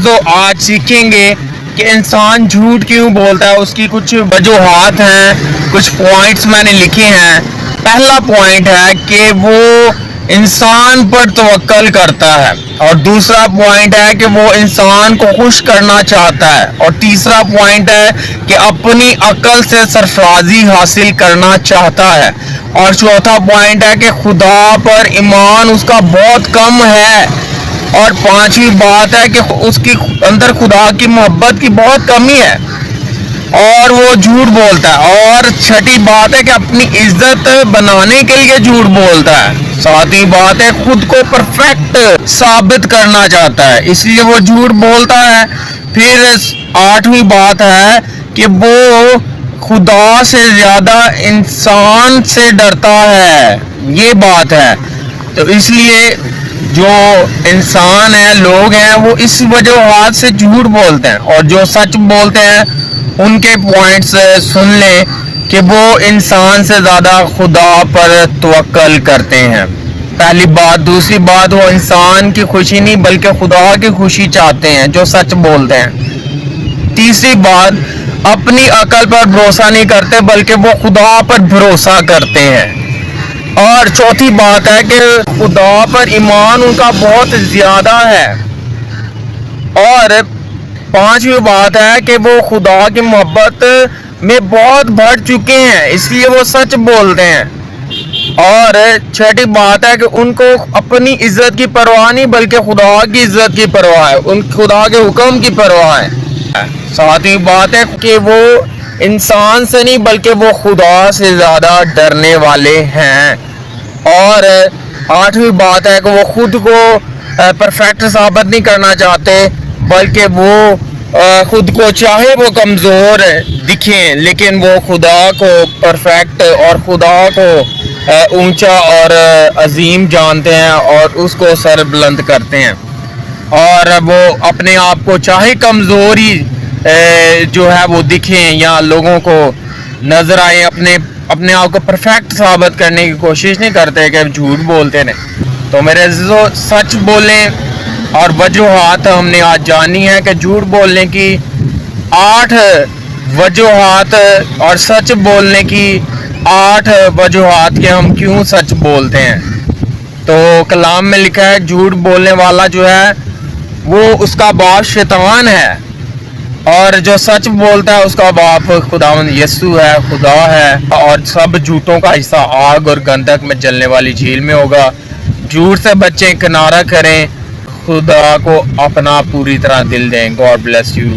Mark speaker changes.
Speaker 1: عزیزو آج سیکھیں گے کہ انسان جھوٹ کیوں بولتا ہے. اس کی کچھ وجوہات ہیں, کچھ پوائنٹس میں نے لکھے ہیں. پہلا پوائنٹ ہے کہ وہ انسان پر توکل کرتا ہے, اور دوسرا پوائنٹ ہے کہ وہ انسان کو خوش کرنا چاہتا ہے, اور تیسرا پوائنٹ ہے کہ اپنی عقل سے سرفرازی حاصل کرنا چاہتا ہے, اور چوتھا پوائنٹ ہے کہ خدا پر ایمان اس کا بہت کم ہے, اور پانچویں بات ہے کہ اس کی اندر خدا کی محبت کی بہت کمی ہے اور وہ جھوٹ بولتا ہے. اور چھٹی بات ہے کہ اپنی عزت بنانے کے لیے جھوٹ بولتا ہے. ساتویں بات ہے خود کو پرفیکٹ ثابت کرنا چاہتا ہے, اس لیے وہ جھوٹ بولتا ہے. پھر آٹھویں بات ہے کہ وہ خدا سے زیادہ انسان سے ڈرتا ہے, یہ بات ہے. تو اس لیے جو انسان ہیں, لوگ ہیں, وہ اس وجوہات سے جھوٹ بولتے ہیں, اور جو سچ بولتے ہیں ان کے پوائنٹس سن لیں کہ وہ انسان سے زیادہ خدا پر توکل کرتے ہیں, پہلی بات. دوسری بات, وہ انسان کی خوشی نہیں بلکہ خدا کی خوشی چاہتے ہیں جو سچ بولتے ہیں. تیسری بات, اپنی عقل پر بھروسہ نہیں کرتے بلکہ وہ خدا پر بھروسہ کرتے ہیں. اور چوتھی بات ہے کہ خدا پر ایمان ان کا بہت زیادہ ہے. اور پانچویں بات ہے کہ وہ خدا کی محبت میں بہت بڑھ چکے ہیں, اس لیے وہ سچ بولتے ہیں. اور چھٹی بات ہے کہ ان کو اپنی عزت کی پرواہ نہیں بلکہ خدا کی عزت کی پرواہ ہے, ان خدا کے حکم کی پرواہ ہے. ساتویں بات ہے کہ وہ انسان سے نہیں بلکہ وہ خدا سے زیادہ ڈرنے والے ہیں. اور آٹھویں بات ہے کہ وہ خود کو پرفیکٹ ثابت نہیں کرنا چاہتے بلکہ وہ خود کو چاہے وہ کمزور دکھیں لیکن وہ خدا کو پرفیکٹ اور خدا کو اونچا اور عظیم جانتے ہیں اور اس کو سر بلند کرتے ہیں. اور وہ اپنے آپ کو چاہے کمزوری جو ہے وہ دکھیں یا لوگوں کو نظر آئے, اپنے آپ کو پرفیکٹ ثابت کرنے کی کوشش نہیں کرتے کہ جھوٹ بولتے ہیں. تو میرے عزیزو, سچ بولیں. اور وجوہات ہم نے آج جانی ہے کہ جھوٹ بولنے کی 8 وجوہات اور سچ بولنے کی 8 وجوہات کہ ہم کیوں سچ بولتے ہیں. تو کلام میں لکھا ہے جھوٹ بولنے والا جو ہے وہ اس کا باپ شیطان ہے, اور جو سچ بولتا ہے اس کا باپ خداوند یسوع ہے, خدا ہے. اور سب جھوٹوں کا حصہ آگ اور گندک میں جلنے والی جھیل میں ہوگا. جھوٹ سے بچیں, کنارہ کریں, خدا کو اپنا پوری طرح دل دیں. God bless you.